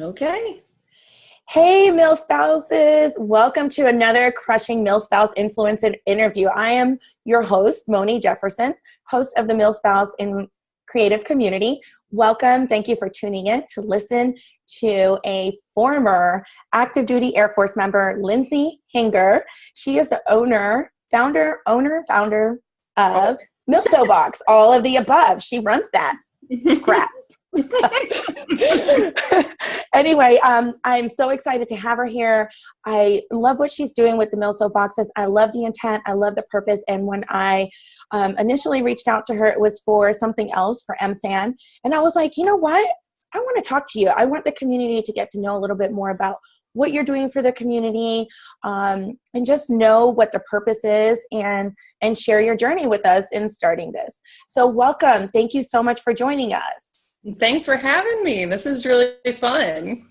Okay. Hey, Mill Spouses. Welcome to another Crushing Mill Spouse Influence interview. I am your host, Moni Jefferson, host of the Mill Spouse in Creative Community. Welcome. Thank you for tuning in to listen to a former active duty Air Force member, Lindsay Hinger. She is the founder of Mill Box, all of the above. She runs that crap. Anyway, I'm so excited to have her here. I love what she's doing with the Mill Boxes. I love the intent. I love the purpose. And when I initially reached out to her, it was for something else for MSAN. And I was like, you know what? I want to talk to you. I want the community to get to know a little bit more about what you're doing for the community, and just know what the purpose is and share your journey with us in starting this. So welcome. Thank you so much for joining us. Thanks for having me. This is really fun.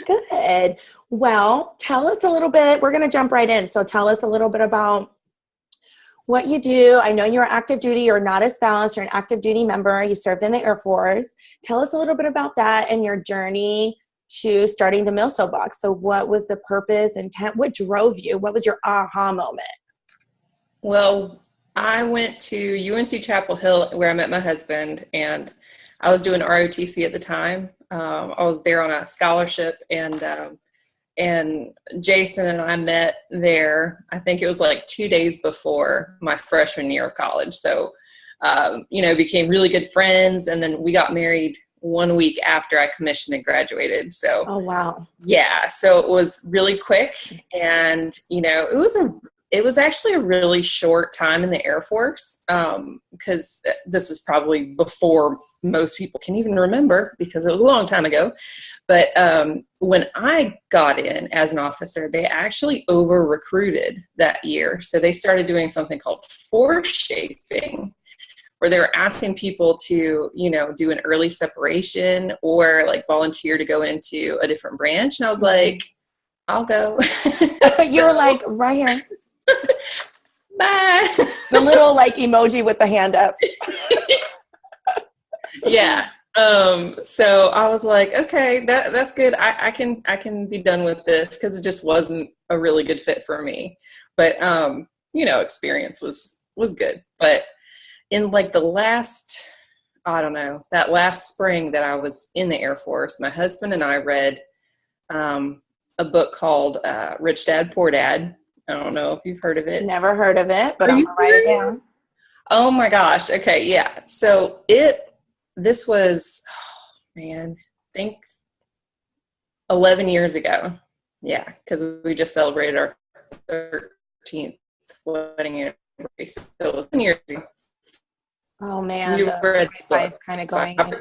Good. Well, tell us a little bit. We're going to jump right in. So tell us a little bit about what you do. I know you're active duty. You're not a spouse. You're an active duty member. You served in the Air Force. Tell us a little bit about that and your journey to starting the Mill Box. So what was the purpose, intent? What drove you? What was your aha moment? Well, I went to UNC Chapel Hill where I met my husband, and I was doing ROTC at the time. I was there on a scholarship, and Jason and I met there. I think it was like 2 days before my freshman year of college. So, became really good friends, and then we got married 1 week after I commissioned and graduated. So, oh wow, yeah. So it was really quick, and it was actually a really short time in the Air Force, because this is probably before most people can even remember, because it was a long time ago. But when I got in as an officer, they actually over-recruited that year. So they started doing something called force shaping, where they were asking people to, do an early separation or like volunteer to go into a different branch. And I was like, I'll go. You were like, right here. Bye. The little like emoji with the hand up. Yeah. So I was like, okay, that's good. I can be done with this, because it just wasn't a really good fit for me. But experience was good. But in like that last spring that I was in the Air Force, my husband and I read a book called Rich Dad, Poor Dad. I don't know if you've heard of it. Never heard of it, but I'm going to write it down. Oh my gosh. Okay. Yeah. So this was, I think 11 years ago. Yeah. Because we just celebrated our 13th wedding anniversary. So 11 years ago. Oh man. We read this book. Kind of going in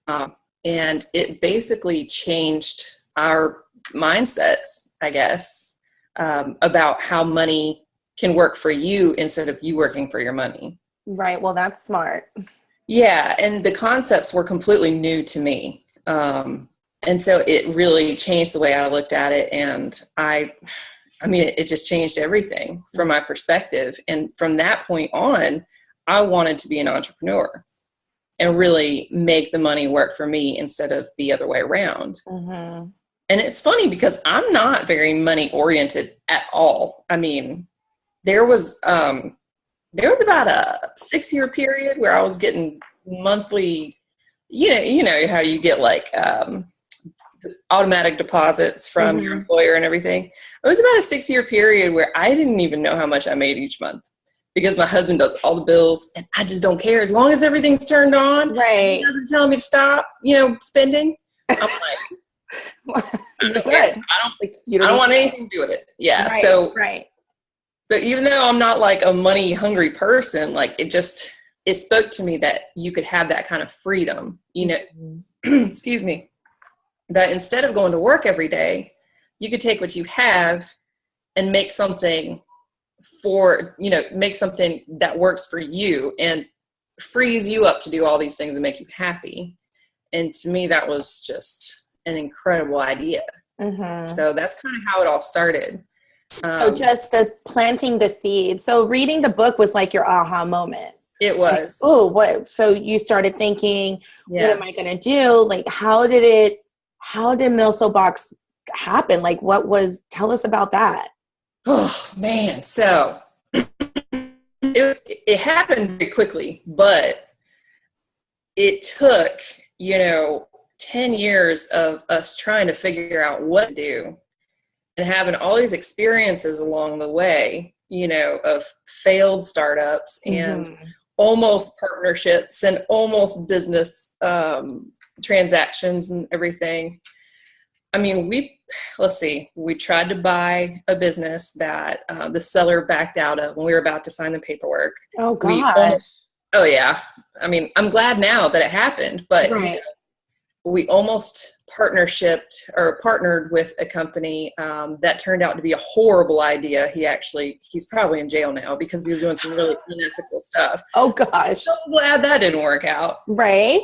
now. And it basically changed our mindsets, I guess, about how money can work for you instead of you working for your money. Right. Well, that's smart. Yeah. And the concepts were completely new to me. And so it really changed the way I looked at it. And it just changed everything from my perspective. And from that point on, I wanted to be an entrepreneur and really make the money work for me instead of the other way around. Mm-hmm. And it's funny because I'm not very money oriented at all. I mean, there was about a 6-year period where I was getting monthly, you know how you get like automatic deposits from your employer and everything. It was about a 6-year period where I didn't even know how much I made each month, because my husband does all the bills and I just don't care as long as everything's turned on. Right. He doesn't tell me to stop, spending. I'm like, I don't want anything to do with it. Yeah. Right, so right. So even though I'm not like a money hungry person, like it spoke to me that you could have that kind of freedom, excuse me, that instead of going to work every day, you could take what you have and make something that works for you and frees you up to do all these things and make you happy. And to me, that was just an incredible idea. Mm-hmm. So that's kind of how it all started. So just planting the seed. So reading the book was like your aha moment. It was. Like, what? So you started thinking, what am I going to do? Like, how did it how did Milso Box happen? Like, tell us about that. Oh man. So it happened very quickly, but it took, 10 years of us trying to figure out what to do and having all these experiences along the way, of failed startups and almost partnerships and almost business transactions and everything. I mean, we tried to buy a business that the seller backed out of when we were about to sign the paperwork. Oh, gosh. Oh, yeah. I mean, I'm glad now that it happened, but right. We almost partnered with a company that turned out to be a horrible idea. He's probably in jail now because he was doing some really unethical stuff. Oh, gosh. So glad that didn't work out. Right.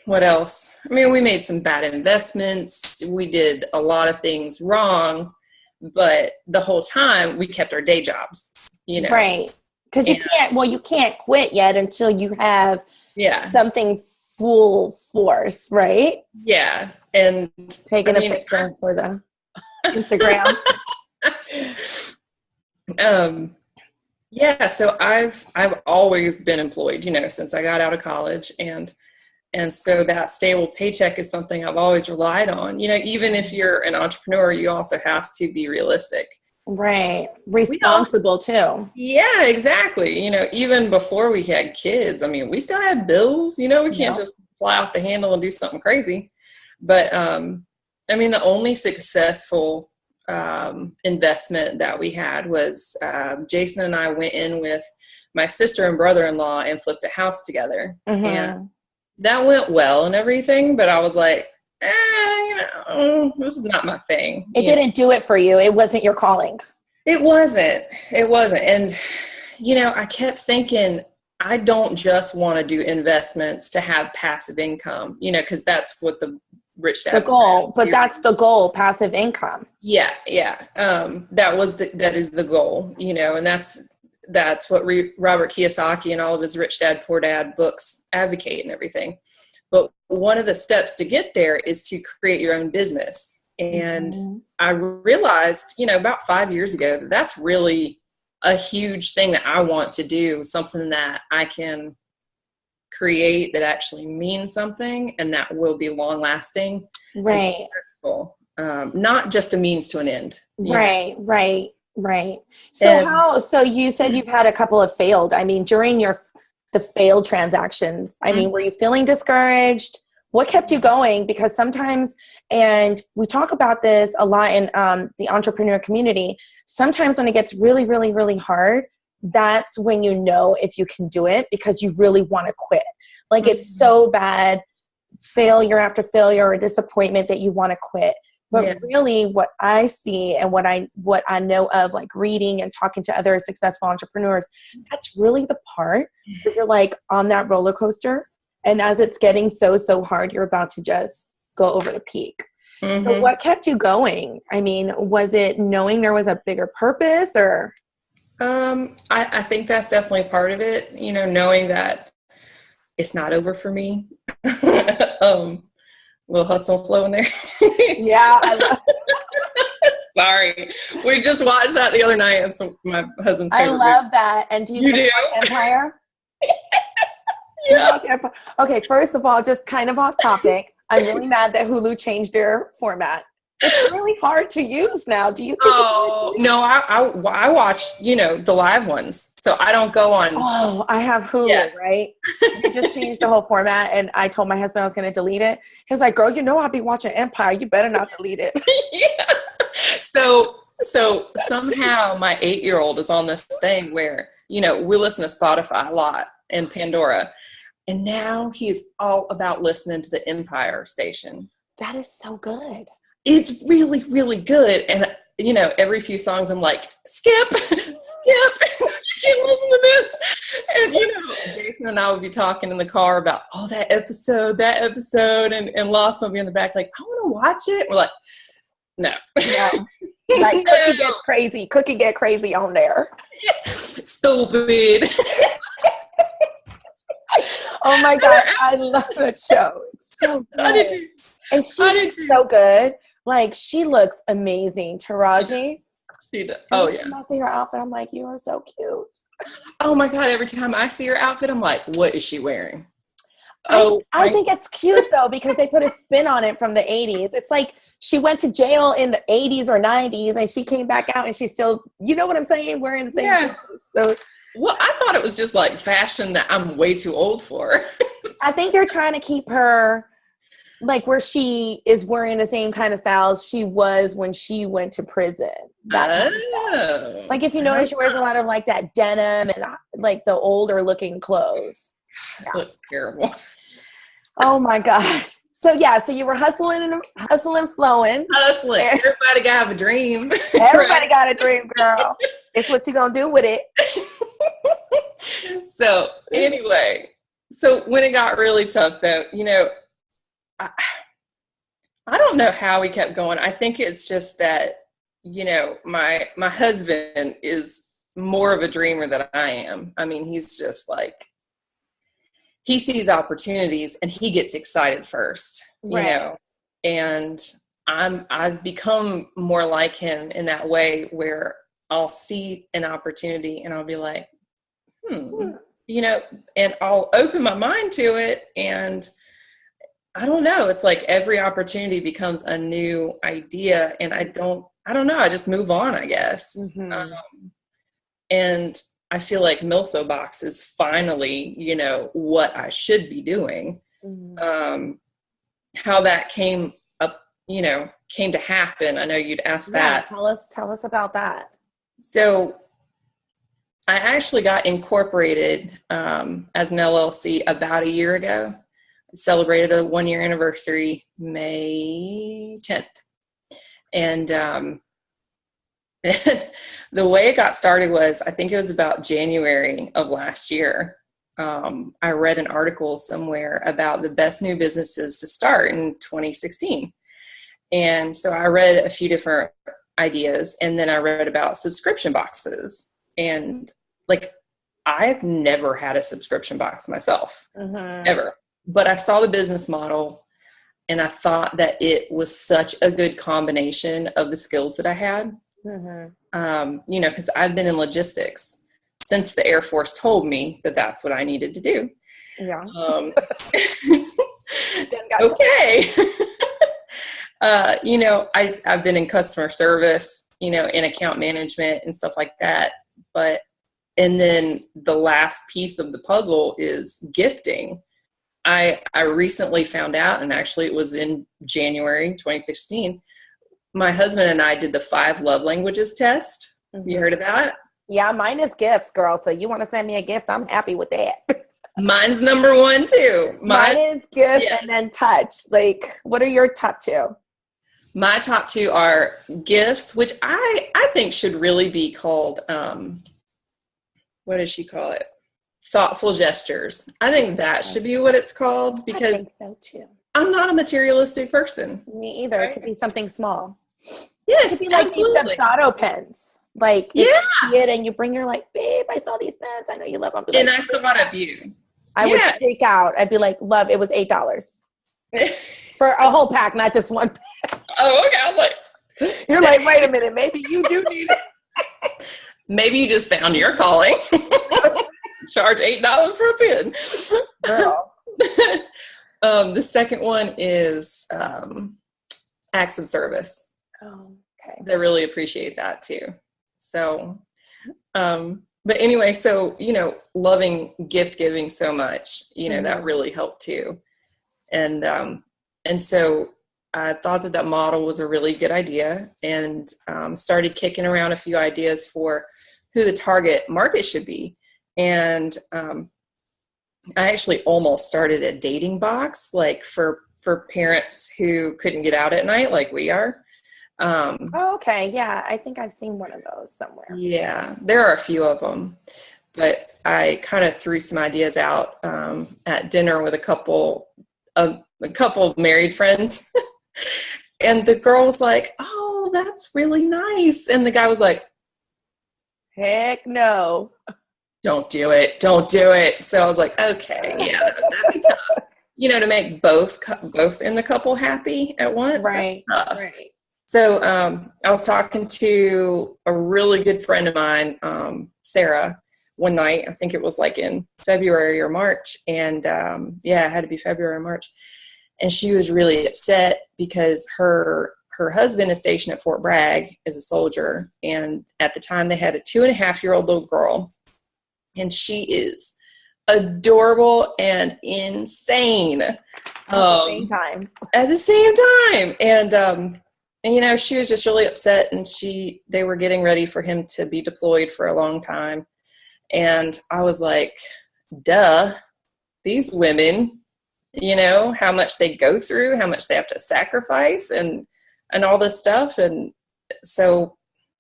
What else? I mean, we made some bad investments. We did a lot of things wrong, but the whole time we kept our day jobs, Right. Because you can't quit yet until you have something full force, right? Yeah. And taking a picture for the Instagram. So I've always been employed, since I got out of college, and so that stable paycheck is something I've always relied on. Even if you're an entrepreneur, you also have to be realistic. Right. Responsible too. Yeah, exactly. Even before we had kids, I mean, we still had bills, we can't just fly off the handle and do something crazy. But, I mean, the only successful investment that we had was Jason and I went in with my sister and brother-in-law and flipped a house together. And that went well and everything, but I was like, this is not my thing. It didn't do it for you. It wasn't your calling. It wasn't. And, I kept thinking, I don't just want to do investments to have passive income, because that's what the rich dad. The goal, but that's the goal, passive income. Yeah. That is the goal, and that's what Robert Kiyosaki and all of his Rich Dad, Poor Dad books advocate and everything. But one of the steps to get there is to create your own business. And I realized, about 5 years ago, that that's really a huge thing that I want to do, something that I can create that actually means something and that will be long lasting. Right. Successful. Not just a means to an end. Right. So you said you've had a couple of failed. I mean, during the failed transactions, I mean, were you feeling discouraged? What kept you going? Because sometimes, and we talk about this a lot in the entrepreneur community, sometimes when it gets really, really, really hard, that's when you know if you can do it because you really want to quit. Like it's so bad, failure after failure or disappointment that you want to quit. But really what I see and what I know of, like reading and talking to other successful entrepreneurs, that's really the part where you're like on that roller coaster. And as it's getting so hard, you're about to just go over the peak. So what kept you going? I mean, was it knowing there was a bigger purpose or? I think that's definitely part of it, knowing that it's not over for me. Little hustle and flow in there. Yeah. I love Sorry. We just watched that the other night. It's my husband's favorite I love movie. that. And do you watch Empire? Yeah. Okay, first of all, just kind of off topic. I'm really mad that Hulu changed their format. It's really hard to use now. Do you think? Oh, no, I watch, the live ones. So I don't go on. Oh, I have Hulu, right? They just changed the whole format, and I told my husband I was going to delete it. He's like, girl, I'll be watching Empire. You better not delete it. Yeah. So somehow my 8-year-old is on this thing where, we listen to Spotify a lot and Pandora. And now he's all about listening to the Empire station. That is so good. It's really, really good. And, every few songs I'm like, skip, I can't listen to this. And, Jason and I would be talking in the car about, that episode, and Lost will be in the back like, I want to watch it. We're like, no. Like Cookie get crazy on there. Stupid. Oh my God, I love that show. It's so good. I did too. And she's so good. Like, she looks amazing. Taraji. She does. Oh, yeah. When I see her outfit, I'm like, you are so cute. Oh my God, every time I see her outfit, I'm like, what is she wearing? I think it's cute though, because they put a spin on it from the 80s. It's like she went to jail in the 80s or 90s and she came back out and she's still, you know what I'm saying? Wearing the same clothes. So, well, I thought it was just like fashion that I'm way too old for. I think they're trying to keep her like where she is wearing the same kind of styles she was when she went to prison. Like, if you notice, she wears a lot of like that denim and like the older looking clothes. Yeah. Looks terrible. Oh my gosh. So yeah, so you were hustling, flowing. Hustling. Everybody got to have a dream. Everybody got a dream, girl. It's what you gonna do with it. So anyway, so when it got really tough though, you know, I don't know how we kept going. I think it's just that, you know, my husband is more of a dreamer than I am. I mean, he's just like, he sees opportunities and he gets excited first, you know, and I've become more like him in that way where I'll see an opportunity and I'll be like, you know, and I'll open my mind to it. And I don't know, it's like every opportunity becomes a new idea and I don't know. I just move on, I guess. Mm-hmm. And I feel like Milso Box is finally, you know, what I should be doing. Mm-hmm. How that came up, you know, came to happen. I know you'd ask that. Tell us about that. So I actually got incorporated as an LLC about a year ago. I celebrated a 1-year anniversary, May 10th. And the way it got started was, I think it was about January of last year. I read an article somewhere about the best new businesses to start in 2016. And so I read a few different ideas, and then I read about subscription boxes. And like, I've never had a subscription box myself, ever. But I saw the business model, and I thought that it was such a good combination of the skills that I had. You know, because I've been in logistics since the Air Force told me that that's what I needed to do. Yeah. Okay. You know, I've been in customer service, you know, in account management and stuff like that. And then the last piece of the puzzle is gifting. I recently found out, and actually it was in January 2016, my husband and I did the 5 love languages test. Have you heard of that? Yeah, mine is gifts, girl. So you want to send me a gift, I'm happy with that. Mine's number 1 too. Mine is gifts, and then touch. Like, what are your top 2? My top 2 are gifts, which I think should really be called, what does she call it? Thoughtful gestures. I think that should be what it's called, because I think so too. I'm not a materialistic person. Me either. Right? It could be something small. Yes, it could be like absolutely. These Dubsado pens. Like, if you see it and you bring your, like, babe, I saw these pens. I know you love them. And I thought of you. I would freak out. I'd be like, love, it was $8 for a whole pack, not just one pack. Oh, okay. I was like, you're like, wait a minute, maybe you do need it. Maybe you just found your calling. Charge $8 for a pen. Girl. The second one is acts of service. Oh, okay. They really appreciate that too. So, but anyway, so, you know, loving gift giving so much, you know, that really helped too. And so I thought that model was a really good idea, and started kicking around a few ideas for who the target market should be. And I actually almost started a dating box, like for parents who couldn't get out at night like we are. Okay. Yeah. I think I've seen one of those somewhere. Yeah, there are a few of them, but I kind of threw some ideas out at dinner with a couple of married friends. And the girl was like, oh, that's really nice. And the guy was like, heck no. don't do it. Don't do it. So I was like, okay, yeah, that'd be tough. You know, to make both in the couple happy at once. Right. Right. So I was talking to a really good friend of mine, Sarah, one night. I think it was like in February or March. And it had to be February or March. And she was really upset because her husband is stationed at Fort Bragg as a soldier. And at the time they had a 2.5-year-old little girl. And she is adorable and insane. At the same time. At the same time. And, you know, she was just really upset, and they were getting ready for him to be deployed for a long time. And I was like, duh, these women, you know, how much they go through, how much they have to sacrifice and all this stuff. And so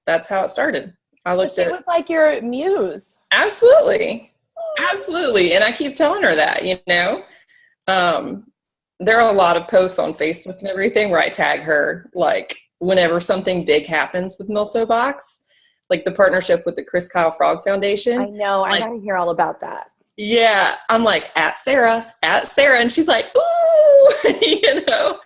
that's how it started. I looked at it. She was like your muse. Absolutely. Absolutely. And I keep telling her that, you know, there are a lot of posts on Facebook and everything where I tag her, like whenever something big happens with Milso Box, like the partnership with the Chris Kyle Frog Foundation. I know. Like, I got to hear all about that. Yeah. I'm like, at Sarah. And she's like, ooh, you know?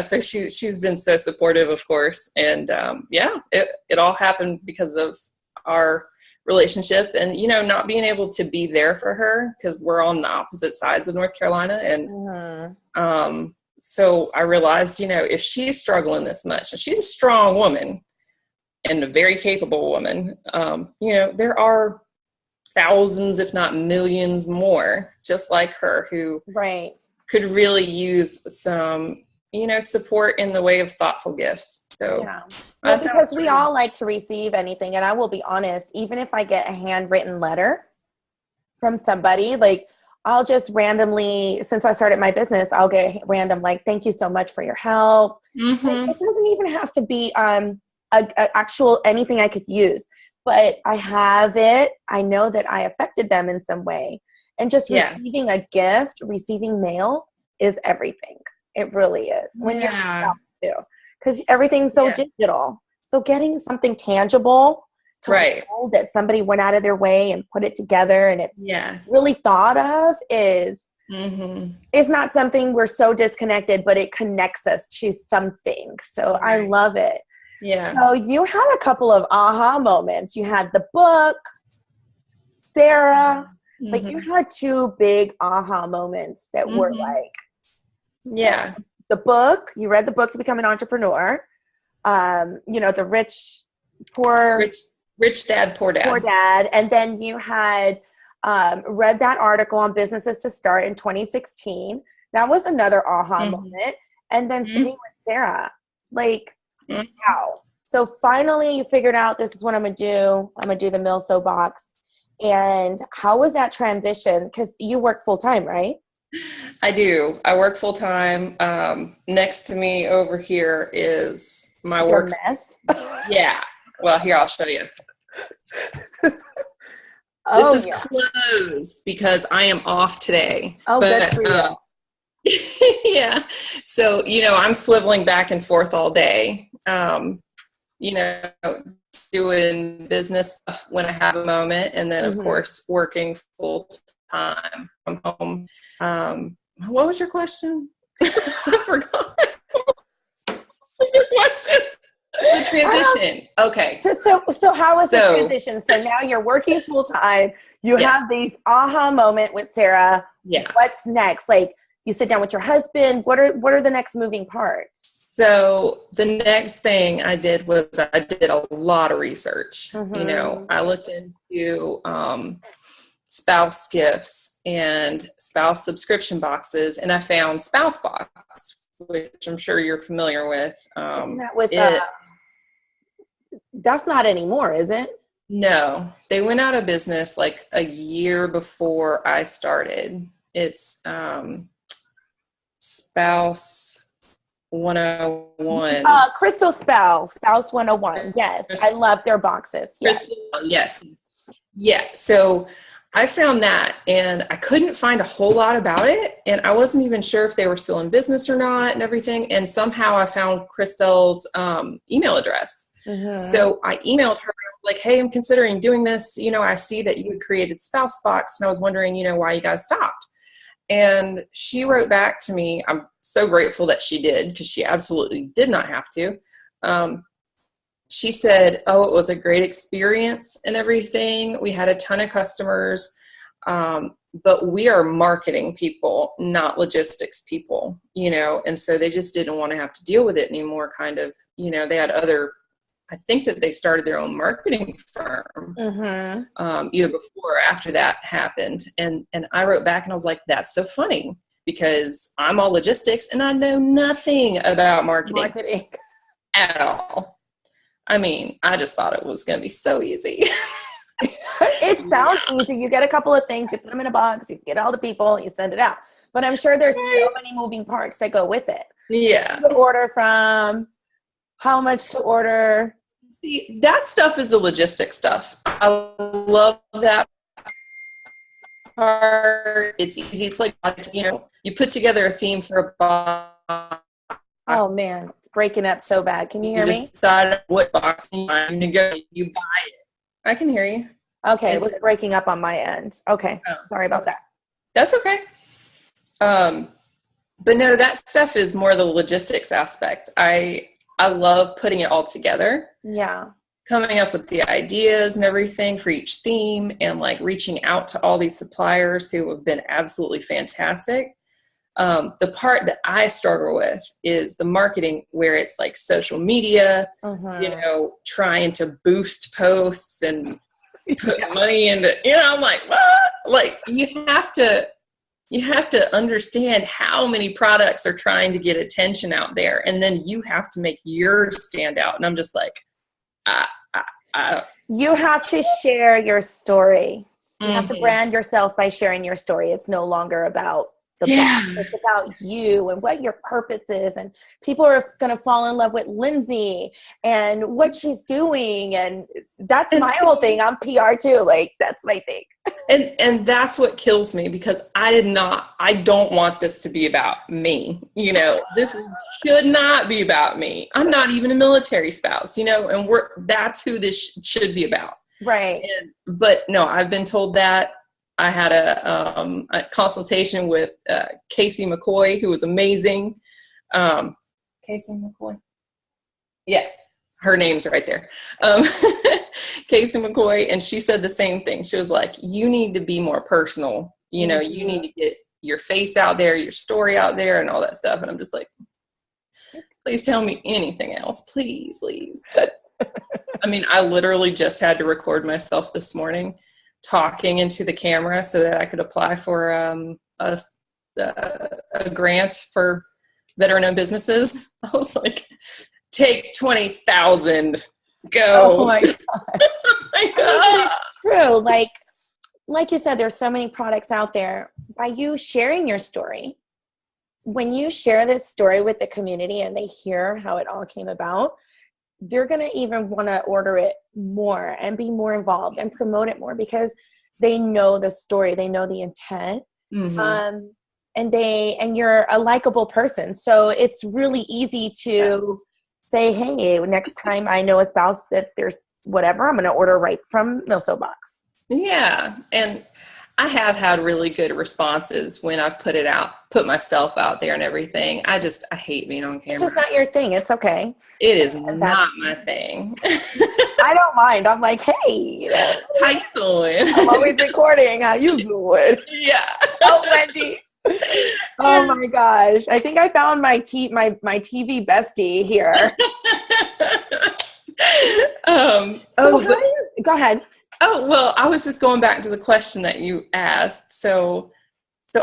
So she's been so supportive, of course. And it all happened because of our relationship and, you know, not being able to be there for her because we're on the opposite sides of North Carolina. And so I realized, you know, if she's struggling this much, and she's a strong woman and a very capable woman, you know, there are thousands, if not millions more just like her who could really use some, you know, support in the way of thoughtful gifts. So well, because we all like to receive anything. And I will be honest, even if I get a handwritten letter from somebody, like I'll just randomly, since I started my business, I'll get random, like, thank you so much for your help. Like, it doesn't even have to be a actual anything I could use, but I have it. I know that I affected them in some way. And just receiving a gift, receiving mail is everything. It really is. When you're too, because everything's so digital. So getting something tangible to know that somebody went out of their way and put it together and it's really thought of is it's not something we're so disconnected, but it connects us to something. So I love it. Yeah. So you had a couple of aha moments. You had the book, Sarah. Like you had two big aha moments that were like, the book, you read the book to become an entrepreneur. You know, the rich dad, poor dad. And then you had read that article on businesses to start in 2016. That was another aha moment. And then sitting with Sarah, like, wow. So finally you figured out this is what I'm going to do. I'm going to do the Milso Box. And how was that transition? Because you work full time, right? I do. I work full time. Next to me over here is my work. Yeah. Well, here, I'll show you. This is closed because I am off today. Oh, good for you. Yeah. So, you know, I'm swiveling back and forth all day, you know, doing business stuff when I have a moment. And then, of course, working full time from home. What was your question? I forgot. What was your question? The transition. Okay. So how was the transition? So now you're working full time. You have these aha moment with Sarah. Yeah. What's next? Like you sit down with your husband. What are the next moving parts? So the next thing I did was I did a lot of research. You know, I looked into spouse gifts and spouse subscription boxes, and I found Spouse Box, which I'm sure you're familiar with. That's not anymore, is it? No, they went out of business like a year before I started. It's Spouse 101. Crystal Spouse 101. Yes, I love their boxes. Crystal, yes. Yeah, so I found that, and I couldn't find a whole lot about it, and I wasn't even sure if they were still in business or not and everything, and somehow I found Crystal's email address. So I emailed her. I was like, hey, I'm considering doing this. You know, I see that you had created Spouse Box, and I was wondering, you know, why you guys stopped. And she wrote back to me. I'm so grateful that she did, because she absolutely did not have to. She said, oh, it was a great experience and everything. We had a ton of customers, but we are marketing people, not logistics people, you know, and so they just didn't want to have to deal with it anymore, kind of, you know, they had other, I think that they started their own marketing firm, either before or after that happened. And I wrote back and I was like, that's so funny, because I'm all logistics and I know nothing about marketing at all. I mean, I just thought it was going to be so easy. It sounds easy. You get a couple of things, you put them in a box, you get all the people, you send it out. But I'm sure there's so many moving parts that go with it. Yeah. Who to order from, how much to order. See, that stuff is the logistics stuff. I love that part. It's easy. It's like, you know, you put together a theme for a box. Oh, man. Breaking up so bad. Can you hear me? Decide what box you want to go. You buy it. I can hear you. Okay, it was breaking up on my end. Okay, sorry about that. That's okay. But no, that stuff is more the logistics aspect. I love putting it all together. Yeah. Coming up with the ideas and everything for each theme, and like reaching out to all these suppliers who have been absolutely fantastic. The part that I struggle with is the marketing, where it's like social media, you know, trying to boost posts and put money into, you know, I'm like, what? Like, you have to understand how many products are trying to get attention out there. And then you have to make yours stand out. And I'm just like, you have to share your story. You have to brand yourself by sharing your story. It's no longer about the box. It's about you and what your purpose is. And people are going to fall in love with Lindsay and what she's doing. And that's my whole thing. I'm PR too. Like, that's my thing. And that's what kills me, because I don't want this to be about me. You know, this should not be about me. I'm not even a military spouse, you know, and that's who this should be about. Right. But no, I've been told that. I had a consultation with Casey McCoy, who was amazing. Casey McCoy. Yeah, her name's right there. Casey McCoy, and she said the same thing. She was like, you need to be more personal. You know, you need to get your face out there, your story out there, and all that stuff. And I'm just like, please tell me anything else. Please, please. But I mean, I literally just had to record myself this morning talking into the camera so that I could apply for a grant for veteran-owned businesses. I was like, take 20,000, go. Oh my gosh. It's true. Like you said, there's so many products out there. By you sharing your story, when you share this story with the community and they hear how it all came about, they're going to even want to order it more and be more involved and promote it more, because they know the story, they know the intent, and you're a likable person. So it's really easy to say, hey, next time I know a spouse that there's whatever, I'm going to order right from Milso Box. Yeah. And I have had really good responses when I've put myself out there and everything. I hate being on camera. It's just not your thing. It's okay. It is not my thing. I don't mind. I'm like, hey, how you doing? I'm always recording. How you doing? Yeah. Oh, Wendy. Oh my gosh. I think I found my TV bestie here. Go ahead. Oh, well, I was just going back to the question that you asked. So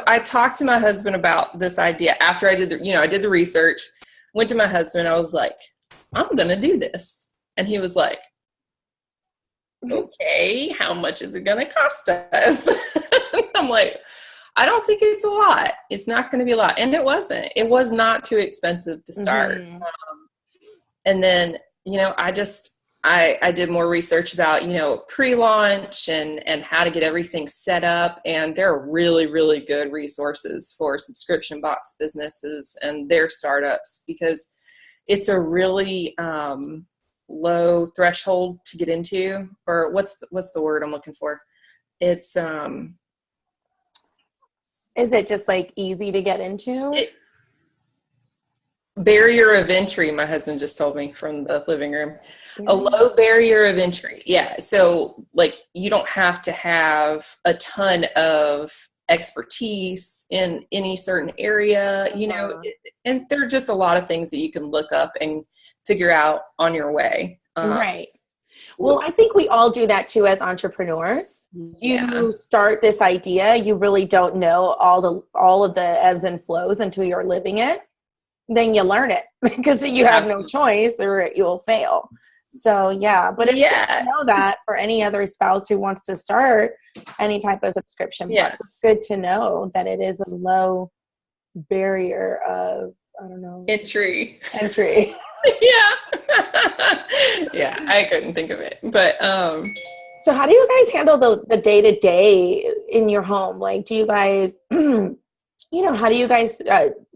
I talked to my husband about this idea after I did the research, went to my husband. I was like, I'm going to do this. And he was like, okay, how much is it going to cost us? I'm like, I don't think it's a lot. It's not going to be a lot. And it wasn't. It was not too expensive to start. And then, you know, I did more research about, you know, pre-launch and how to get everything set up. And there are really, really good resources for subscription box businesses and their startups, because it's a really, low threshold to get into, or what's the word I'm looking for? It's is it just like easy to get into? Barrier of entry, my husband just told me from the living room. Yeah. A low barrier of entry. Yeah. So like you don't have to have a ton of expertise in any certain area, you know, and there are just a lot of things that you can look up and figure out on your way. Right. Well, I think we all do that too as entrepreneurs. Yeah. You start this idea, you really don't know all of the ebbs and flows until you're living it. Then you learn it because you have no choice or you will fail. So yeah, but it's good to know that for any other spouse who wants to start any type of subscription box, it's good to know that it is a low barrier of, I don't know, entry. Yeah. Yeah, I couldn't think of it. But so how do you guys handle the day-to-day in your home? Like, do you guys you know, how do you guys,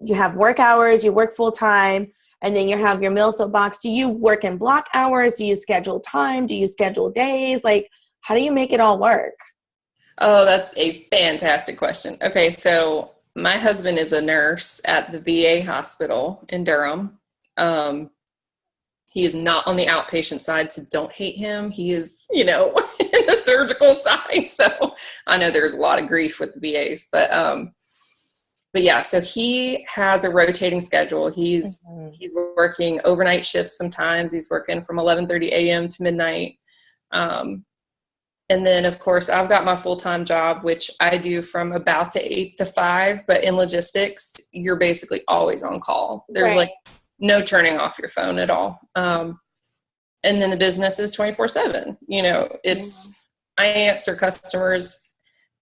you have work hours, you work full time, and then you have your meal soapbox. Do you work in block hours? Do you schedule time? Do you schedule days? Like, how do you make it all work? Oh, that's a fantastic question. Okay, so my husband is a nurse at the VA hospital in Durham. He is not on the outpatient side, so don't hate him. He is, you know, in the surgical side. So I know there's a lot of grief with the VAs, but yeah, so he has a rotating schedule. He's working overnight shifts sometimes. He's working from 11:30 a.m. to midnight. And then, of course, I've got my full-time job, which I do from about to 8 to 5. But in logistics, you're basically always on call. There's like no turning off your phone at all. And then the business is 24/7. You know, I answer customers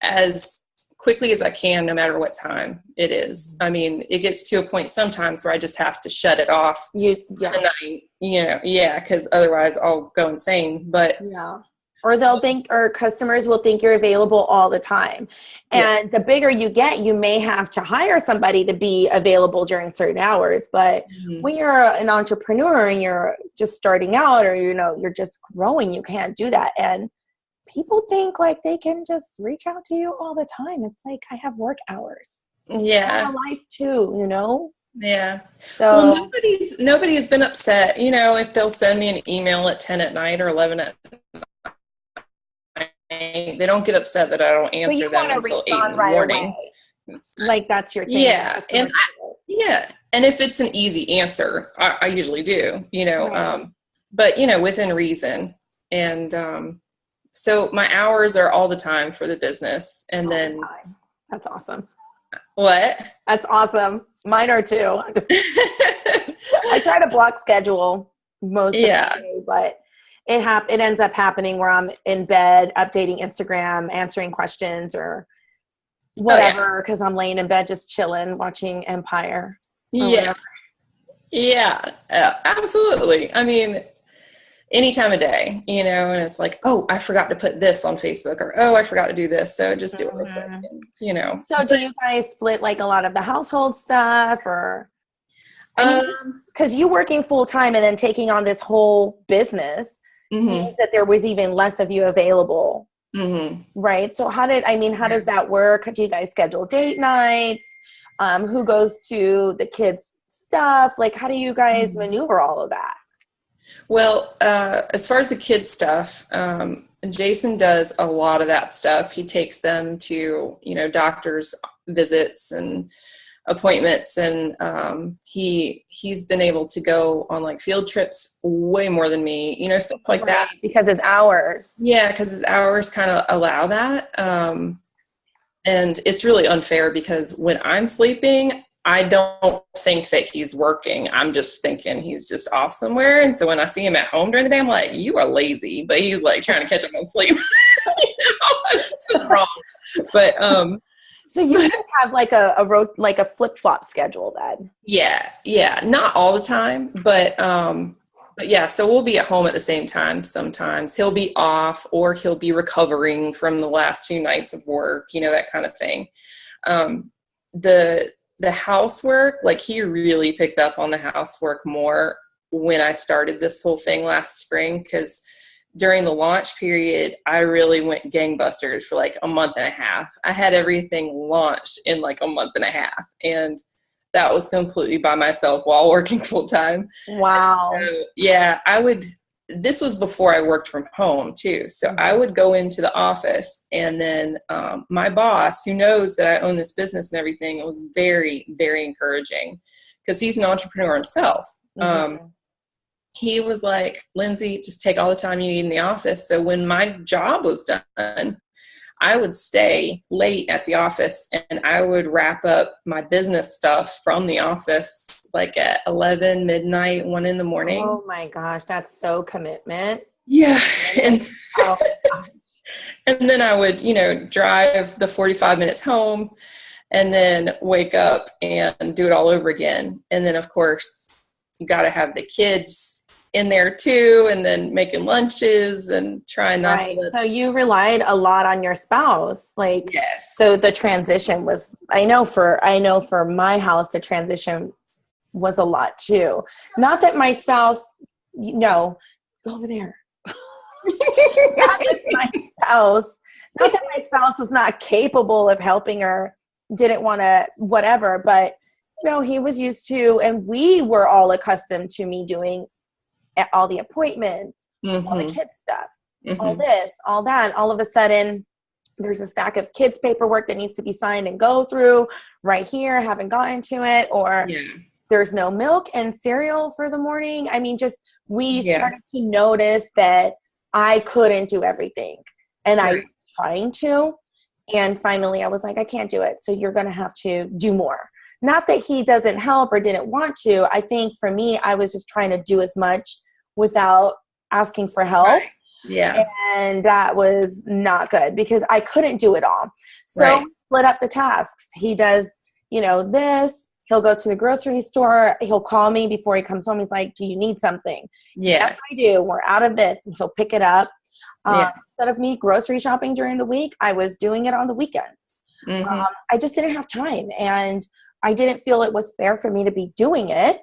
as quickly as I can, no matter what time it is. I mean, it gets to a point sometimes where I just have to shut it off for the night, you know, because otherwise I'll go insane. But or they'll think, or customers will think you're available all the time. And the bigger you get, you may have to hire somebody to be available during certain hours. But when you're an entrepreneur and you're just starting out, or, you know, you're just growing, you can't do that. And people think like they can just reach out to you all the time. It's like, I have work hours. I have a life too, you know? Yeah. So well, nobody has been upset, you know, if they'll send me an email at 10 at night or 11 at night. They don't get upset that I don't answer them until 8 in the morning. Like that's your thing. Yeah. And and if it's an easy answer, I usually do, you know, but, you know, within reason. And, so my hours are all the time for the business. And all then that's awesome. What? That's awesome. Mine are too. I try to block schedule most of the day, but it ends up happening where I'm in bed updating Instagram, answering questions or whatever, because I'm laying in bed just chilling, watching Empire. Yeah. Yeah, absolutely. I mean, any time of day, you know, and it's like, oh, I forgot to put this on Facebook, or, oh, I forgot to do this. So just do it real quick, and, you know. So do you guys split like a lot of the household stuff, or, because you working full time and then taking on this whole business means that there was even less of you available. Right. So how does that work? Do you guys schedule date nights? Who goes to the kids' stuff? Like, how do you guys maneuver all of that? Well, as far as the kids stuff, Jason does a lot of that stuff. He takes them to, you know, doctor's visits and appointments, and he's been able to go on like field trips way more than me, you know, stuff like that. Because his hours. Yeah, because his hours kind of allow that. And it's really unfair because when I'm sleeping, I don't think that he's working. I'm just thinking he's just off somewhere. And so when I see him at home during the day, I'm like, you are lazy. But he's like trying to catch up on sleep. You know, it's just wrong. But so you guys have like a flip-flop schedule then? Yeah. Not all the time, but yeah, so we'll be at home at the same time sometimes. He'll be off or he'll be recovering from the last few nights of work, you know, that kind of thing. The housework, like he really picked up on the housework more when I started this whole thing last spring, because during the launch period, I really went gangbusters for like a month and a half. I had everything launched in like a month and a half. And that was completely by myself while working full time. Wow. So, yeah, this was before I worked from home too. So I would go into the office, and then my boss, who knows that I own this business and everything, was very, very encouraging, because he's an entrepreneur himself. He was like, Lindsay, just take all the time you need in the office. So when my job was done, I would stay late at the office, and I would wrap up my business stuff from the office like at 11, midnight, 1 in the morning. Oh my gosh, that's so commitment. Yeah. And, oh gosh. And then I would, drive the 45 minutes home, and then wake up and do it all over again. And then, of course, you got to have the kids in there too, and then making lunches and trying not to. So you relied a lot on your spouse, like, yes. So the transition was, I know for my house, the transition was a lot too. Not that my spouse, go over there. Not that my spouse was not capable of helping her, didn't want to, whatever, but he was used to, and we were all accustomed to me doing all the appointments, all the kids stuff, all this, all that. All of a sudden, there's a stack of kids paperwork that needs to be signed and go through right here. Haven't gotten to it, or there's no milk and cereal for the morning. I mean, we started to notice that I couldn't do everything, and I was trying to, and finally I was like, I can't do it. So you're going to have to do more. Not that he doesn't help or didn't want to. I think for me, I was just trying to do as much without asking for help. Right. Yeah. And that was not good, because I couldn't do it all. So split up the tasks. He does, this. He'll go to the grocery store. He'll call me before he comes home. He's like, do you need something? Yeah. Yes, I do. We're out of this. And he'll pick it up. Instead of me grocery shopping during the week, I was doing it on the weekends. I just didn't have time. And I didn't feel it was fair for me to be doing it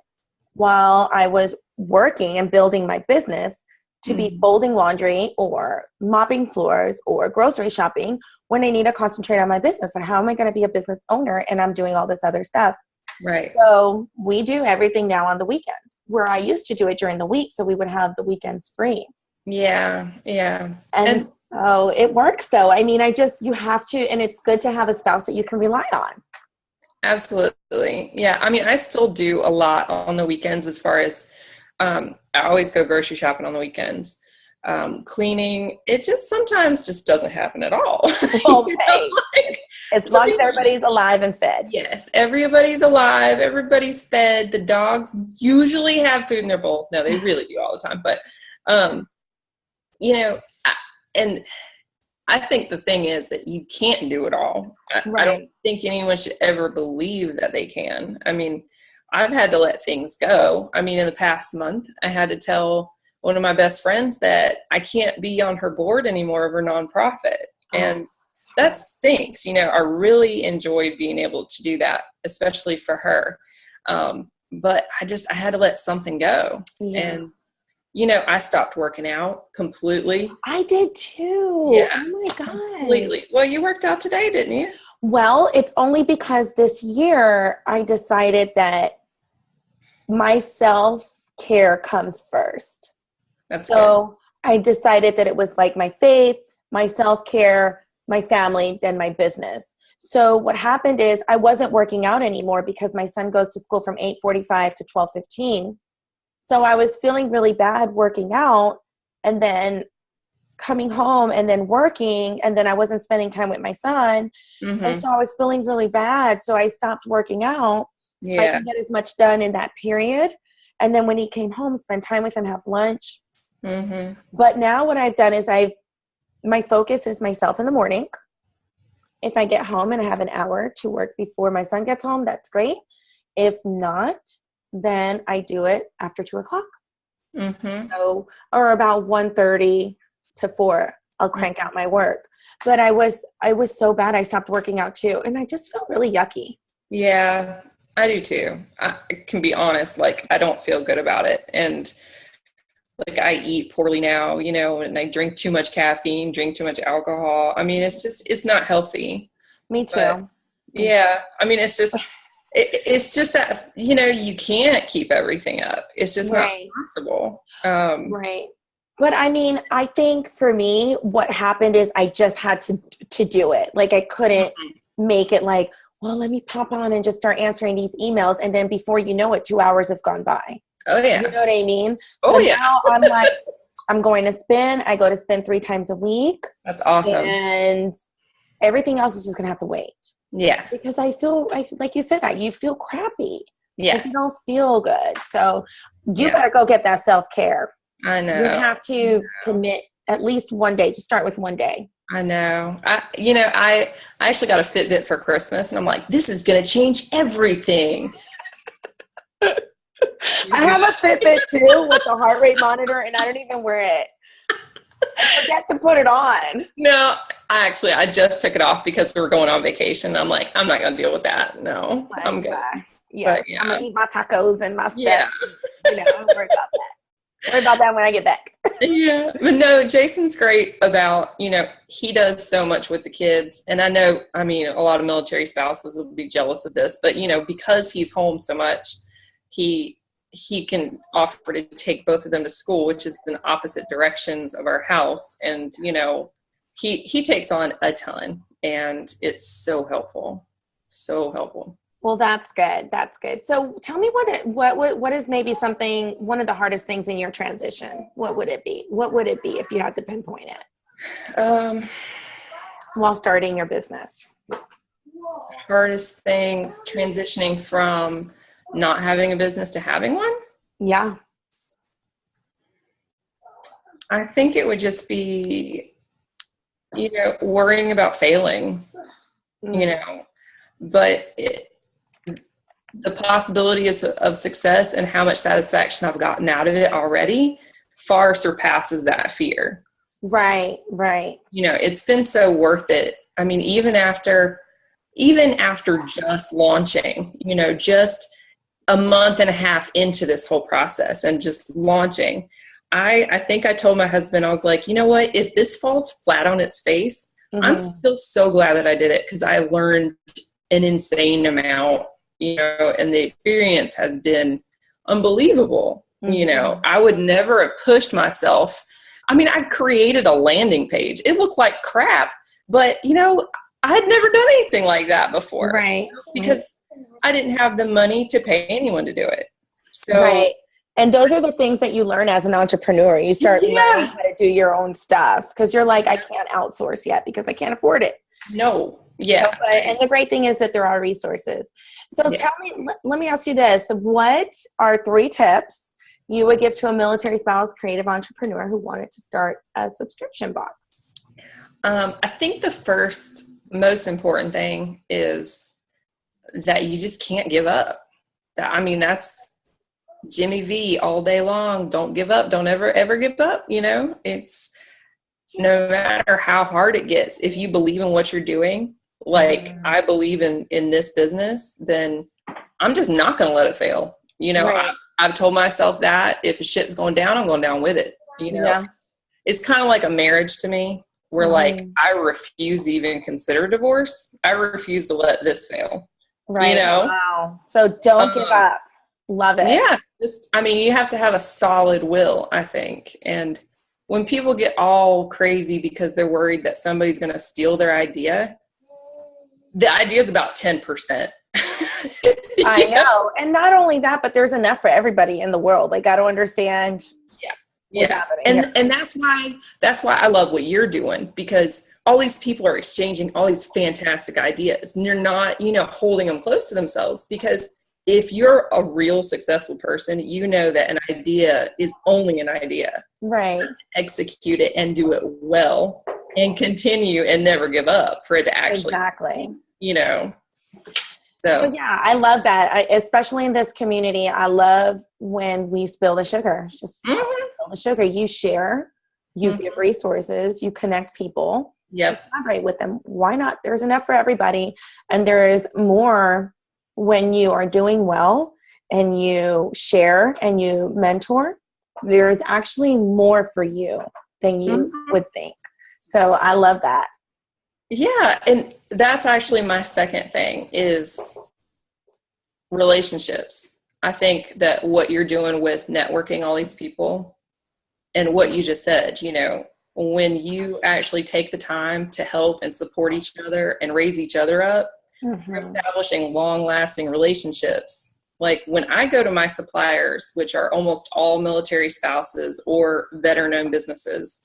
while I was working and building my business, to be folding laundry or mopping floors or grocery shopping when I need to concentrate on my business. So how am I going to be a business owner and I'm doing all this other stuff? Right. So we do everything now on the weekends, where I used to do it during the week, so we would have the weekends free. Yeah. Yeah. And so it works though. I mean, you have to, and it's good to have a spouse that you can rely on. Absolutely. Yeah. I mean, I still do a lot on the weekends, as far as, I always go grocery shopping on the weekends. Cleaning, it just sometimes just doesn't happen at all. Okay. As long as everybody's alive and fed. Yes, everybody's alive, everybody's fed. The dogs usually have food in their bowls. No, they really do all the time. But, and I think the thing is that you can't do it all. I don't think anyone should ever believe that they can. I mean, I've had to let things go. I mean, in the past month, I had to tell one of my best friends that I can't be on her board anymore of her nonprofit. And that stinks. I really enjoyed being able to do that, especially for her. But I had to let something go. Yeah. And, I stopped working out completely. I did too. Yeah. Oh my God. Completely. Well, you worked out today, didn't you? Well, it's only because this year I decided that my self-care comes first. That's so good. I decided that it was like my faith, my self-care, my family, then my business. So what happened is I wasn't working out anymore because my son goes to school from 8:45 to 12:15. So I was feeling really bad working out, and then coming home and then working, and then I wasn't spending time with my son. And so I was feeling really bad. So I stopped working out so I could get as much done in that period. And then when he came home, spend time with him, have lunch. But now what I've done is my focus is myself in the morning. If I get home and I have an hour to work before my son gets home, that's great. If not, then I do it after 2:00. So, or about 1:30 to 4, I'll crank out my work. But I was so bad, I stopped working out too. And I just felt really yucky. Yeah. I do too. I can be honest, like I don't feel good about it. And like I eat poorly now, and I drink too much caffeine, drink too much alcohol. I mean, it's not healthy. Me too. But yeah, I mean, it's just that, you can't keep everything up. It's just not possible. Right. But I mean, I think for me, what happened is I just had to do it. Like I couldn't make it like, well, let me pop on and just start answering these emails. And then before you know it, 2 hours have gone by. Oh yeah. You know what I mean? Oh so yeah. Now I'm like, I'm going to spin. I go to spin 3 times a week. That's awesome. And everything else is just going to have to wait. Yeah. Because I feel like you said that you feel crappy. Yeah. Like you don't feel good. So you better go get that self-care. I know. You have to commit at least one day. Just start with one day. I know. I actually got a Fitbit for Christmas, and I'm like, this is going to change everything. I have a Fitbit too with a heart rate monitor, and I don't even wear it. I forget to put it on. No, I just took it off because we were going on vacation. I'm like, I'm not going to deal with that. No, I'm good. Yeah. But, I'm going to eat my tacos and my stuff. Yeah. Don't worry about that. Worry about that when I get back. Yeah. But no, Jason's great about, he does so much with the kids. And I know, a lot of military spouses will be jealous of this, but, because he's home so much, he can offer to take both of them to school, which is in opposite directions of our house. And, he takes on a ton, and it's so helpful. So helpful. Well, that's good. That's good. So tell me what is maybe one of the hardest things in your transition? What would it be? What would it be if you had to pinpoint it? While starting your business. Hardest thing, transitioning from not having a business to having one? Yeah. I think it would just be, worrying about failing, but the possibilities of success and how much satisfaction I've gotten out of it already far surpasses that fear. Right, right. It's been so worth it. Even after just launching, just a month and a half into this whole process and just launching, I think I told my husband, I was like, you know what, if this falls flat on its face, I'm still so glad that I did it, because I learned an insane amount, and the experience has been unbelievable. I would never have pushed myself. I created a landing page. It looked like crap, but I had never done anything like that before. Right. Because I didn't have the money to pay anyone to do it. So, right. And those are the things that you learn as an entrepreneur. You start learning how to do your own stuff, because you're like, I can't outsource yet because I can't afford it. No. Yeah. And the great thing is that there are resources. So tell me, let me ask you this. What are 3 tips you would give to a military spouse creative entrepreneur who wanted to start a subscription box? I think the first most important thing is that you just can't give up. That's Jimmy V all day long. Don't give up. Don't ever give up. It's no matter how hard it gets. If you believe in what you're doing, like I believe in this business, then I'm just not going to let it fail. Right. I've told myself that if the shit's going down, I'm going down with it. It's kind of like a marriage to me, where like, I refuse to even consider divorce. I refuse to let this fail. Right. Wow. So don't give up. Love it. Yeah. You have to have a solid will, I think. And when people get all crazy because they're worried that somebody's going to steal their idea, the idea is about 10%. I know. And not only that, but there's enough for everybody in the world. Like, I don't understand. Yeah. And that's why I love what you're doing, because all these people are exchanging all these fantastic ideas, and you're not, holding them close to themselves, because if you're a real successful person, that an idea is only an idea. Right. You have to execute it and do it well and continue and never give up for it to actually, So yeah, I love that. Especially in this community, I love when we spill the sugar. Just spill the sugar. You share, you give resources, you connect people. Yep. Collaborate with them. Why not? There's enough for everybody, and there is more when you are doing well and you share and you mentor, there's actually more for you than you would think. So I love that. Yeah. And that's actually my second thing is relationships. I think that what you're doing with networking all these people and what you just said, you know, when you actually take the time to help and support each other and raise each other up, you're establishing long-lasting relationships. Like when I go to my suppliers, which are almost all military spouses or veteran-owned businesses,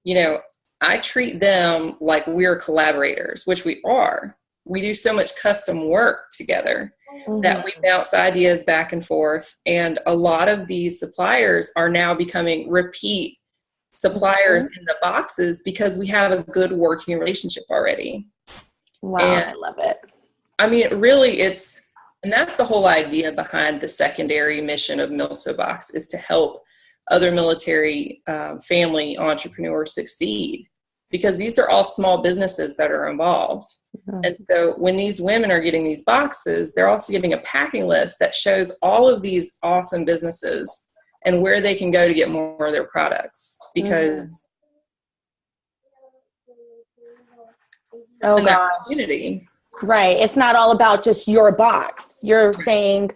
you know, I treat them like we're collaborators, which we are. We do so much custom work together that we bounce ideas back and forth. And a lot of these suppliers are now becoming repeat suppliers in the boxes because we have a good working relationship already. Wow, and I love it. I mean, and that's the whole idea behind the secondary mission of MilSoBox is to help other military family entrepreneurs succeed, because these are all small businesses that are involved. And so when these women are getting these boxes, they're also getting a packing list that shows all of these awesome businesses and where they can go to get more of their products, because in that community. Right. It's not all about just your box. You're saying,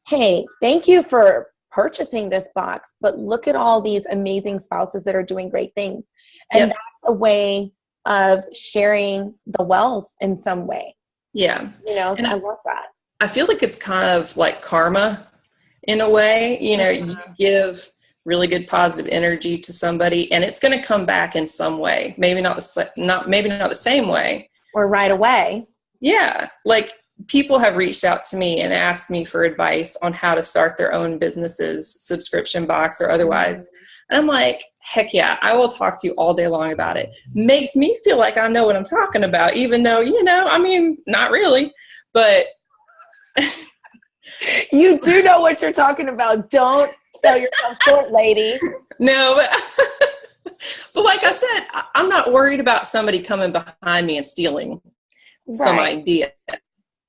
hey, thank you for purchasing this box, but look at all these amazing spouses that are doing great things. And that's a way of sharing the wealth in some way. Yeah. You know, and I love that. I feel like it's kind of like karma in a way. You know, you give really good positive energy to somebody and it's going to come back in some way. Maybe not the same way. Or right away. Yeah. Like people have reached out to me and asked me for advice on how to start their own businesses, subscription box or otherwise. And I'm like, heck yeah, I will talk to you all day long about it. Makes me feel like I know what I'm talking about, even though, you know, I mean, not really, but you do know what you're talking about. Don't sell yourself short, lady. No, but like I said, I'm not worried about somebody coming behind me and stealing some idea.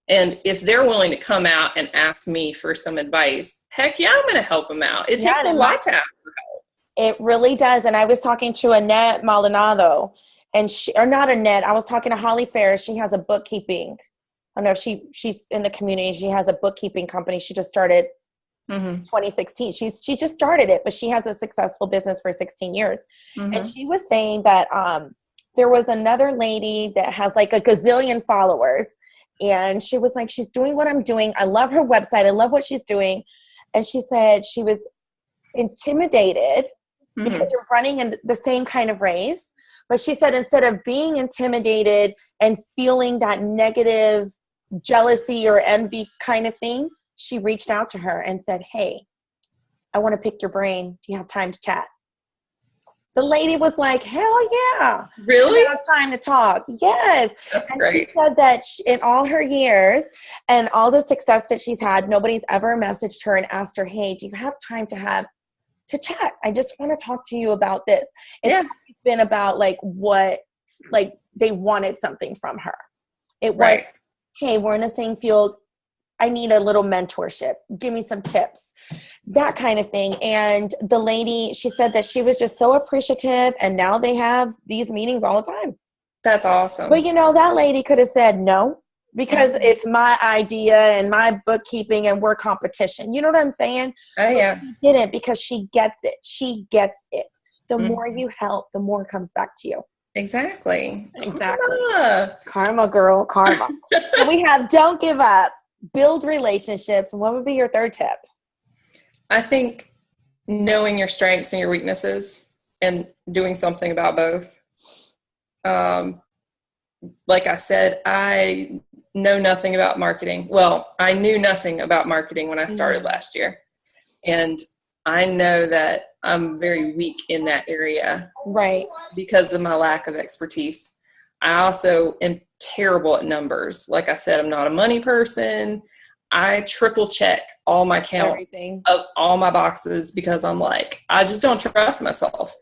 And if they're willing to come out and ask me for some advice, heck yeah, I'm going to help them out. It takes a lot to ask for help. It really does. And I was talking to Annette Maldonado, and not Annette, I was talking to Holly Ferris. She has a bookkeeping. I don't know if she's in the community. She has a bookkeeping company. She just started 2016. She just started it, but she has a successful business for 16 years. And she was saying that there was another lady that has like a gazillion followers. And she was like, she's doing what I'm doing. I love her website. I love what she's doing. And she said she was intimidated because you're running in the same kind of race. But she said instead of being intimidated and feeling that negative jealousy or envy kind of thing, she reached out to her and said, hey, I want to pick your brain. Do you have time to chat? The lady was like, hell yeah. Really? I have time to talk. Yes. That's and great. She said that in all her years and all the success that she's had, nobody's ever messaged her and asked her, hey, do you have time to chat? I just want to talk to you about this. It's been about like they wanted something from her. It was, hey, we're in the same field. I need a little mentorship. Give me some tips. That kind of thing. And the lady, she said that she was just so appreciative, and now they have these meetings all the time. That's awesome. But you know, that lady could have said no, because it's my idea and my bookkeeping and we're competition. You know what I'm saying? Oh, yeah. She didn't, because she gets it. She gets it. The more you help, the more comes back to you. Exactly. Karma, girl, karma. So we have don't give up, build relationships. What would be your third tip? I think knowing your strengths and your weaknesses and doing something about both. Like I said, I know nothing about marketing. Well, I knew nothing about marketing when I started last year. And I know that I'm very weak in that area. Right. Because of my lack of expertise. I also am terrible at numbers. Like I said, I'm not a money person. I triple check all my counts of all my boxes because I'm like, I just don't trust myself.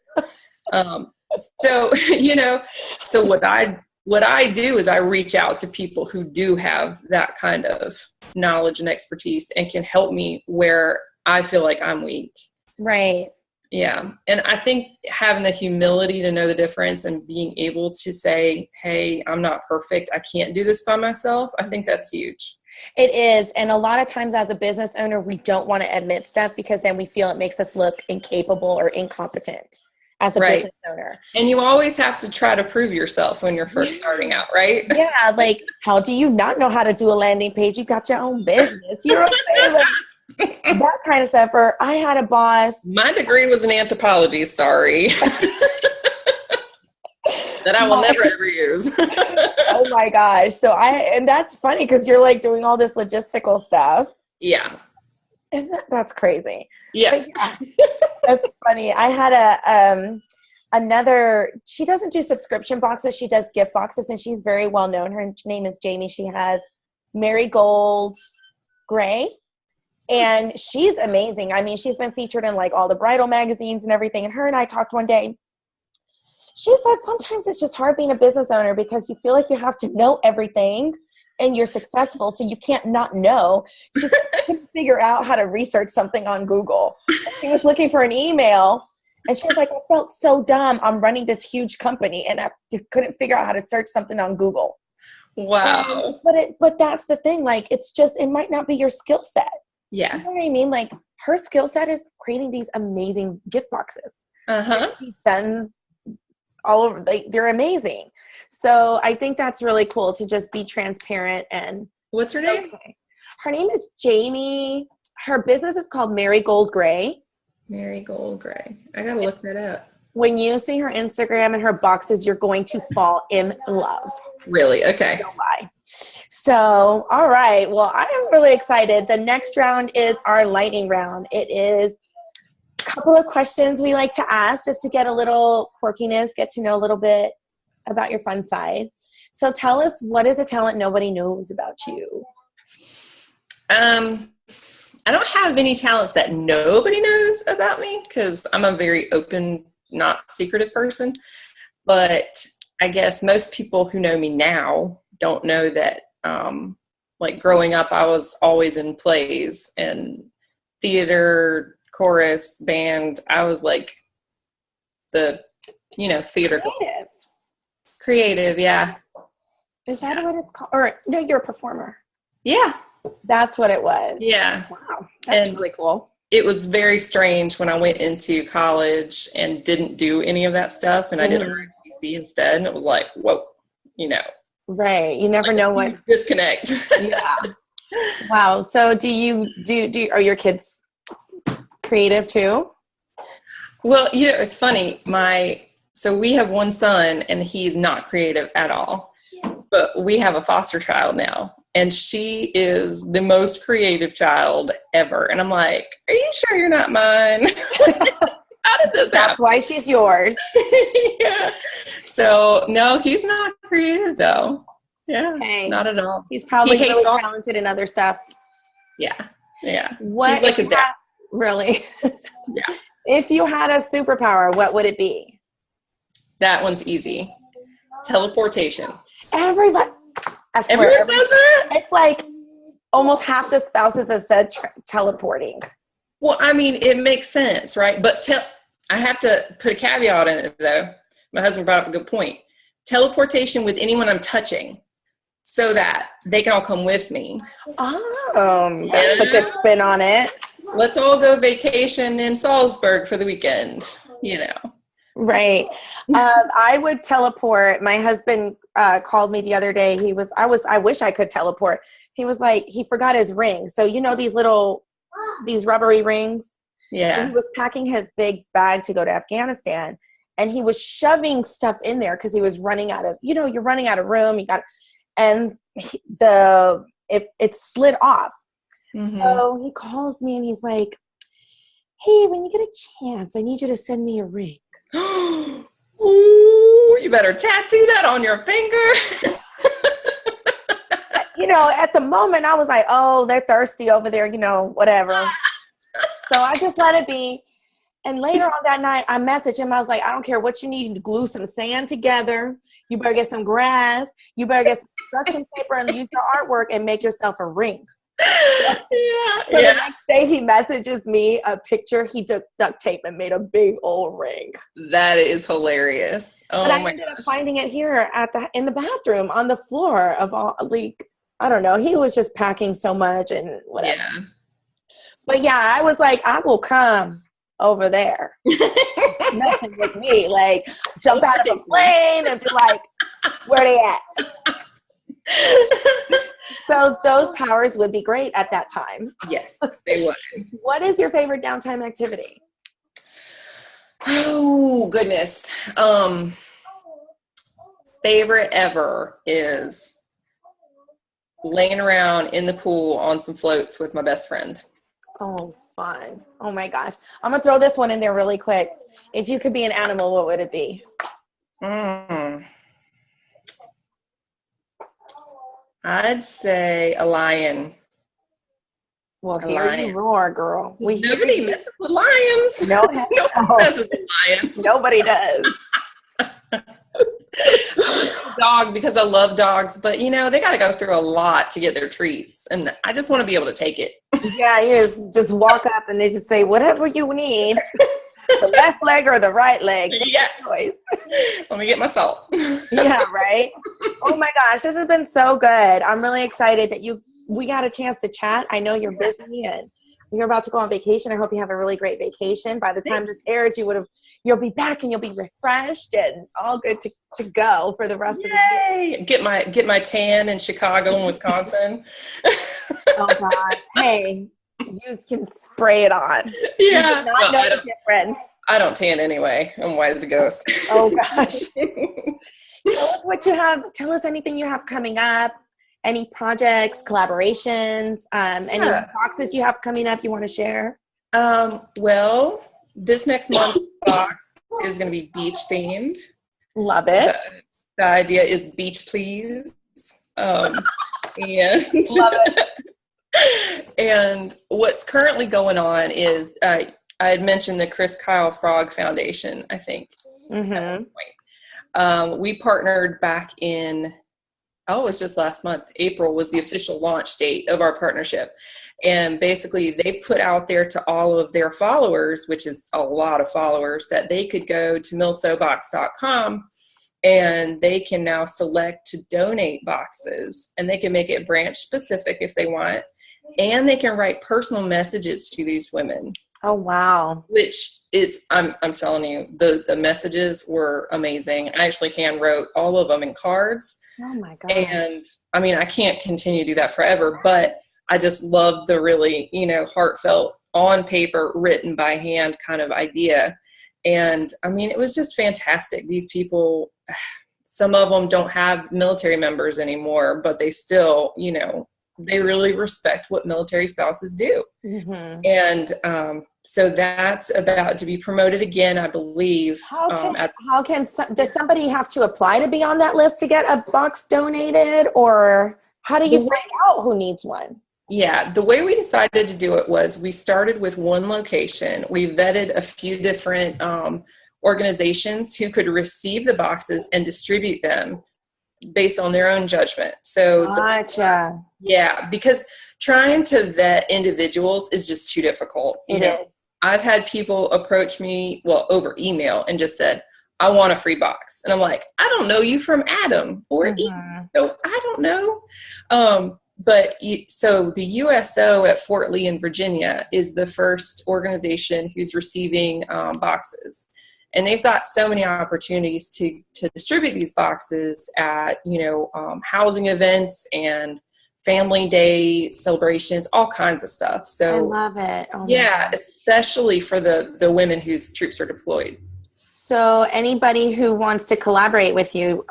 So, you know, so what I what I do is I reach out to people who do have that kind of knowledge and expertise and can help me where I feel like I'm weak. Right. Yeah. And I think having the humility to know the difference and being able to say, hey, I'm not perfect, I can't do this by myself, I think that's huge. It is. And a lot of times as a business owner, we don't want to admit stuff because then we feel it makes us look incapable or incompetent as a business owner. And you always have to try to prove yourself when you're first starting out, right? Yeah. Like, how do you not know how to do a landing page? You got your own business. You know what I'm saying? Like, that kind of stuff. Or I had a boss. My degree was in anthropology, sorry. That I will never ever use. Oh my gosh. And that's funny because you're like doing all this logistical stuff. Yeah. That's crazy. Yeah. That's funny. I had another, she doesn't do subscription boxes. She does gift boxes and she's very well known. Her name is Jamie. She has Marigold Gray. And she's amazing. I mean, she's been featured in like all the bridal magazines and everything. And her and I talked one day. She said sometimes it's just hard being a business owner because you feel like you have to know everything and you're successful, so you can't not know. She couldn't figure out how to research something on Google. She was looking for an email, and she was like, I felt so dumb. I'm running this huge company, and I couldn't figure out how to search something on Google. Wow. But that's the thing. Like, it's just, it might not be your skill set. Yeah. You know what I mean? Like, her skill set is creating these amazing gift boxes. Uh-huh. She sends all over, like, they're amazing. So I think that's really cool to just be transparent. And what's her name? Okay. Her name is Jamie. Her business is called Marigold Gray. Marigold Gray. I gotta look that up. When you see her Instagram and her boxes, you're going to fall in love. Really? Okay. Don't lie. So, all right. Well, I am really excited. The next round is our lightning round. It is a couple of questions we like to ask just to get a little quirkiness, get to know a little bit about your fun side. So tell us, what is a talent nobody knows about you? I don't have any talents that nobody knows about me because I'm a very open, not secretive person. But I guess most people who know me now don't know that, like growing up, I was always in plays and theater, chorus, band. I was like the, theater. Creative, yeah. Is that what it's called? Or no, you're a performer. Yeah. That's what it was. Yeah. Wow. That's really cool. It was very strange when I went into college and didn't do any of that stuff, and I did ROTC instead, and it was like, whoa, Right. You never know what disconnect. Yeah. Wow. So do are your kids creative too? Well, it's funny. So we have one son and he's not creative at all, but we have a foster child now and she is the most creative child ever. And I'm like, are you sure you're not mine? How did this happen? That's why she's yours. Yeah. So no, he's not creative though. Yeah. Okay. Not at all. He's probably really talented in other stuff. Yeah. Yeah. He's like his dad. Really? Yeah. If you had a superpower, what would it be? That one's easy. Teleportation. Everybody. I swear. Everyone says that? It's like almost half the spouses have said teleporting. Well, I mean, it makes sense, right? But I have to put a caveat in it, though. My husband brought up a good point. Teleportation with anyone I'm touching so that they can all come with me. Oh, that's a good spin on it. Let's all go vacation in Salzburg for the weekend, Right. I would teleport. My husband called me the other day. I wish I could teleport. He was like, he forgot his ring. So, these rubbery rings. Yeah. So he was packing his big bag to go to Afghanistan and he was shoving stuff in there because he was running out of, you're running out of room. It slid off. Mm-hmm. So he calls me and he's like, hey, when you get a chance, I need you to send me a ring. Ooh, you better tattoo that on your finger. At the moment I was like, oh, they're thirsty over there, whatever. So I just let it be. And later on that night, I messaged him. I was like, I don't care what you need to glue some sand together. You better get some grass. You better get some construction paper and use your artwork and make yourself a ring. So the next day he messages me a picture. He took duct tape and made a big old ring. That is hilarious. Oh and I my ended gosh. up finding it here in the bathroom on the floor of all, like, I don't know. He was just packing so much and whatever. Yeah. But yeah, I was like, I will come over there. Nothing with me. Like, jump out of a plane and be like, where they at? So those powers would be great at that time. Yes, they would. What is your favorite downtime activity? Oh, goodness. Favorite ever is laying around in the pool on some floats with my best friend. Oh, fun. Oh my gosh. I'm going to throw this one in there really quick. If you could be an animal, what would it be? I'd say a lion. Well, hear you roar, girl. Nobody messes with lions. Nobody messes with lions. Nobody does. I would say dog because I love dogs, but you know, they got to go through a lot to get their treats. And I just want to be able to take it. Yeah, you just walk up and they just say, whatever you need. The left leg or the right leg. Yeah. Let me get my salt. Yeah, right? Oh my gosh, this has been so good. I'm really excited that we got a chance to chat. I know you're busy and you're about to go on vacation. I hope you have a really great vacation. By the time this airs, you'll be back and you'll be refreshed and all good to go for the rest of the year. Get my tan in Chicago and Wisconsin. Oh gosh. Hey, you can spray it on. Yeah. You do not know the difference. I don't tan anyway. I'm white as a ghost. Oh gosh. Tell us what you have. Tell us anything you have coming up. Any projects, collaborations, any boxes you have coming up you want to share? Well, this next month's box is going to be beach themed. Love it. The idea is beach please. And love it. And what's currently going on is I had mentioned the Chris Kyle Frog Foundation, I think. Mm-hmm. At one point. We partnered back in, it was just last month. April was the official launch date of our partnership. And basically they put out there to all of their followers, which is a lot of followers, that they could go to millsobox.com and they can now select to donate boxes, and they can make it branch specific if they want. And they can write personal messages to these women. Oh, wow. Which is, I'm telling you, the messages were amazing. I actually hand wrote all of them in cards. Oh my gosh. And I mean, I can't continue to do that forever, but I just love the really, heartfelt, on paper, written by hand kind of idea. And I mean, it was just fantastic. These people, some of them don't have military members anymore, but they still, they really respect what military spouses do. Mm-hmm. And so that's about to be promoted again, I believe. Does somebody have to apply to be on that list to get a box donated, or how do you find out who needs one? Yeah, the way we decided to do it was we started with one location. We vetted a few different organizations who could receive the boxes and distribute them based on their own judgment. So gotcha. Because trying to vet individuals is just too difficult. It is. I've had people approach me, over email, and just said, I want a free box. And I'm like, I don't know you from Adam or Eve, so I don't know. So the USO at Fort Lee in Virginia is the first organization who's receiving boxes. And they've got so many opportunities to distribute these boxes at, housing events and family day celebrations, all kinds of stuff. So I love it. Oh especially for the women whose troops are deployed. So anybody who wants to collaborate with you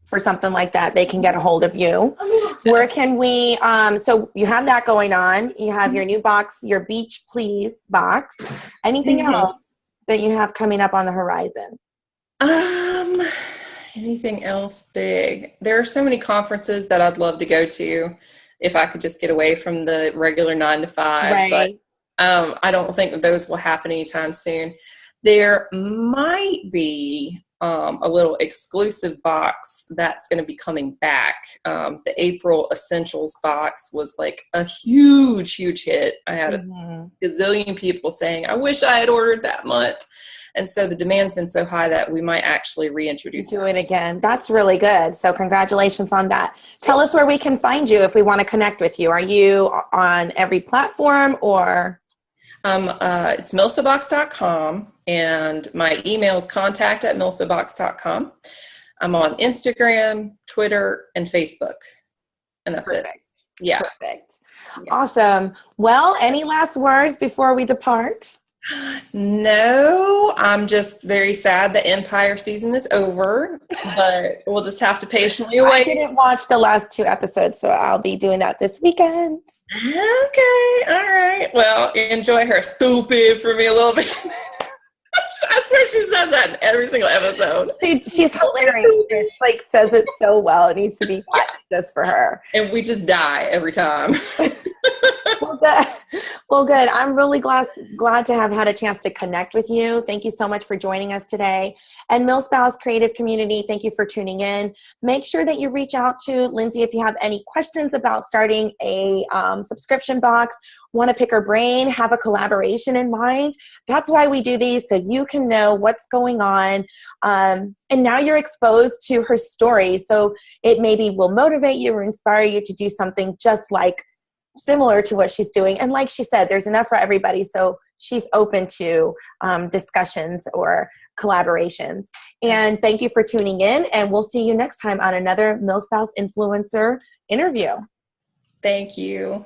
for something like that, they can get a hold of you. Where can we, so you have that going on. You have your new box, your Beach Please box. Anything else that you have coming up on the horizon? Anything else big? There are so many conferences that I'd love to go to if I could just get away from the regular 9 to 5. Right. But I don't think that those will happen anytime soon. There might be a little exclusive box that's going to be coming back. The April Essentials box was like a huge hit. I had a gazillion people saying, I wish I had ordered that month. And so the demand's been so high that we might actually reintroduce it again. That's really good. So congratulations on that. Tell us where we can find you if we want to connect with you. Are you on every platform or? It's milsabox.com, and my email is contact@milsabox.com. I'm on Instagram, Twitter, and Facebook, and that's Perfect. it. Yeah. Perfect. Yeah. Awesome. Well, any last words before we depart? No, I'm just very sad the Empire season is over, but we'll just have to patiently wait. I didn't watch the last 2 episodes, so I'll be doing that this weekend. Okay, all right. Well, enjoy her stupid for me a little bit. I swear she says that in every single episode. She's hilarious. She like says it so well. It needs to be just for her. And we just die every time. Well, good. I'm really glad to have had a chance to connect with you. Thank you so much for joining us today. And MilSpouse Creative Community, thank you for tuning in. Make sure that you reach out to Lindsay if you have any questions about starting a subscription box, want to pick her brain, have a collaboration in mind. That's why we do these, so you can know what's going on. And now you're exposed to her story, so it maybe will motivate you or inspire you to do something just like similar to what she's doing. And like she said, there's enough for everybody, so she's open to discussions or collaborations. And thank you for tuning in, and we'll see you next time on another MilSpouse Influencer interview. Thank you.